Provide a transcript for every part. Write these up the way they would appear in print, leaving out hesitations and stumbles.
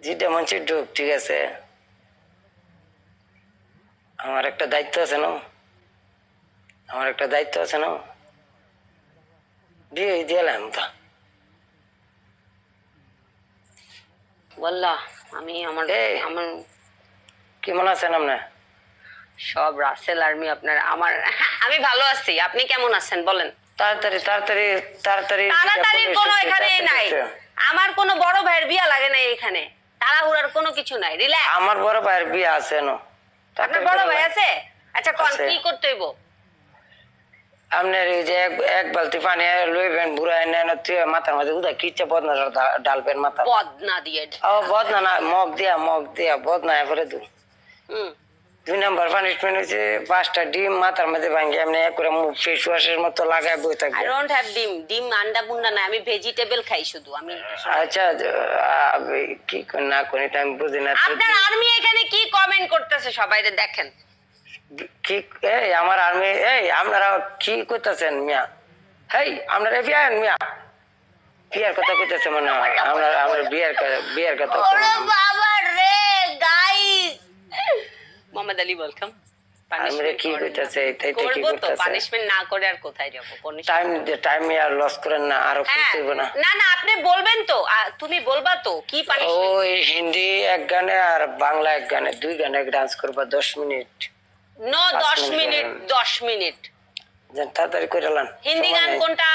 যেটা মঞ্চে ঢুক, ঠিক আছে? আমার একটা দায়িত্ব আছে না, দিয়ে দিলাম তো। বললা আমি আমার আমার কেমন আছেন আপনি? সব রাসেল আর্মি আপনার আমার আমি ভালো আছি, আপনি কেমন আছেন বলেন? তাড়াতাড়ি তাড়াতাড়ি তাড়াতাড়ি তাড়াতাড়ি কোনো এখানে নাই, আমার কোনো বড় ভাইয়ের বিয়া লাগে নাই এখানে, তাড়াহুড়ার কোনো কিছু নাই, রিল্যাক্স। আমার বড় ভাইয়ের বিয়ে আছে না। আপনার বড় ভাই আছে? আচ্ছা কোন কি করতে হইব? আপনার এই যে এক বালতি পানি লইবেন, বুড়াই নেন, মাথার মাঝে উদা কিচ্ছে বদনা ডালবেন মাথা। বদনা দিয়ে? বদনা না, মগ দিয়া বদনা এবারে দু। 2 নাম্বার পানিশমেন্ট হচ্ছে 5টা ডিম মাথার মধ্যে ভাঙি এমনি করে মুখ ফেস ওয়াশের মতো লাগায় বই থাকবে। আই ডোন্ট হ্যাভ ডিম আন্ডা বুন্ডা না, আমি ভেজিটেবল খাই শুধু। আমি আচ্ছা কি না করি আমি বুঝি না। আপনার আর্মি এখানে কি কমেন্ট করতেছে সবাই দেখেন। কি আমার আর্মি আপনারা কি করতেছেন মিয়া? আপনারা মিয়া বিয়ার কথা কইতেছে মনে হয়। আমরা বিয়ার কথা। ওরে বাবা রে গাইস, মোহাম্মদ আলী ওয়েলকাম। আমরা কি কইতেছে এটাই তো কি করতেছে? পানিশমেন্ট না করে আর কোথায় যাব? টাইম আর লস করেন না, আরো করতে হবে না। না না আপনি বলবেন তো, তুমি বলবা তো কি পানিশমেন্ট? ওই হিন্দি এক গানে আর বাংলা এক গানে, 2 গানে ডান্স করবা 10 মিনিট। নো 10 মিনিট 10 মিনিট তাড়াতাড়ি করে লান। হিন্দি গান কোনটা?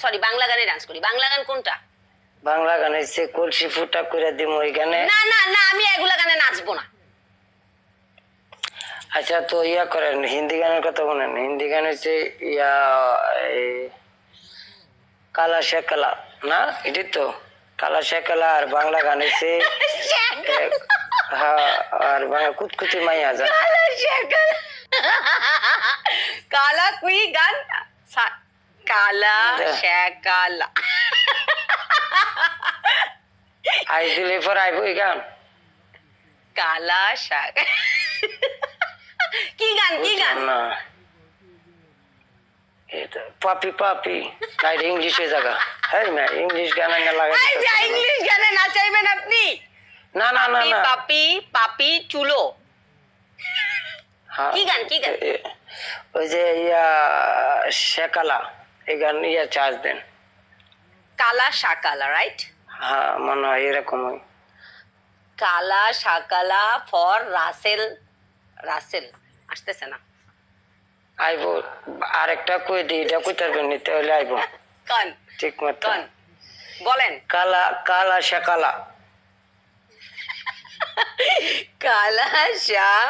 সরি বাংলা গানে ডান্স করি। বাংলা গান কোনটা? বাংলা গানে সে কলসি ফুটা করে দিম ওই গানে। না না না আমি এগুলা গানে নাচবো না। আচ্ছা তো করেন, হিন্দি গানের কথা বলেন। হিন্দি গান হচ্ছে কালা শেখালা না, এটি তো কালা শেখালা। আর বাংলা গান হচ্ছে আর বাংলা কুতকুতি মাইয়া যা। কালা কুই গান, কালা শেখালা। আই দিলে পর আইব এই গান কালা শাক। কি গান না, পাপি পাপি তাই ইংলিশে জায়গা। ইংলিশ গান না লাগাই। ইংলিশ গানে নাচাইবেন আপনি? না না না না, পাপি পাপি চুলো। কি গান ওই যে শেখালা, এই গান চার্জ দেন। কালা শাকালা, রাইট? হ্যাঁ মনে হয় এরকমই। কালা শাকালা ফর রাসেল। রাসেল আসতেছে না, আইব। আরেকটা কই দিই, এটা কইতে পারবেন নিতে হলে আইব কান ঠিক মতো। বলেন কালা কালা শেখালা। কালা শাহ